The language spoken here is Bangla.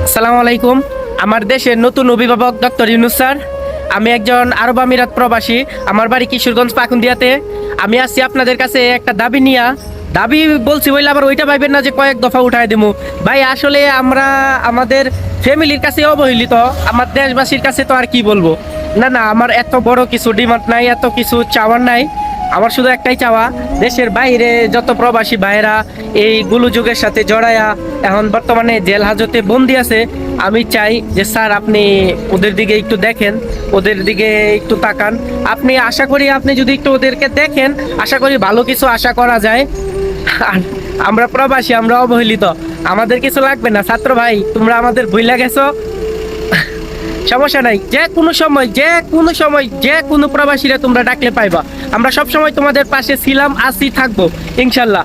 আসসালামু আলাইকুম। আমার দেশের নতুন অভিভাবক ডক্টর ইউনূস স্যার। আমি একজন আরব আমিরাত প্রবাসী। আমার বাড়ি কিশোরগঞ্জ পাকুন্দিয়াতে। আমি আসছি আপনাদের কাছে একটা দাবি নিয়া। দাবি বলছি বললে আবার ওইটা ভাইবেন না যে কয়েক দফা উঠায় দেবো। ভাই আসলে আমরা আমাদের ফ্যামিলির কাছে অবহেলিত, আমার দেশবাসীর কাছে তো আর কি বলবো। না না, আমার এত বড় কিছু ডিমান্ড নাই, এত কিছু চাওয়ার নাই। আমার শুধু একটাই চাওয়া, দেশের বাইরে যত প্রবাসী ভাইরা এই গুলুযুগের সাথে জড়ায়া এখন বর্তমানে জেল হাজতে বন্দি আছে, আমি চাই যে স্যার আপনি ওদের দিকে একটু দেখেন, ওদের দিকে একটু তাকান। আপনি আশা করি আপনি যদি একটু ওদেরকে দেখেন, আশা করি ভালো কিছু আশা করা যায়। আর আমরা প্রবাসী, আমরা অবহেলিত, আমাদের কিছু লাগবে না। ছাত্র ভাই তোমরা আমাদের ভুইলা গেছো, সমস্যা নাই। যে কোনো সময় যে কোনো প্রবাসীরা তোমরা ডাকলে পাইবা। আমরা সব সময় তোমাদের পাশে ছিলাম, আছি, থাকবো ইনশাল্লাহ।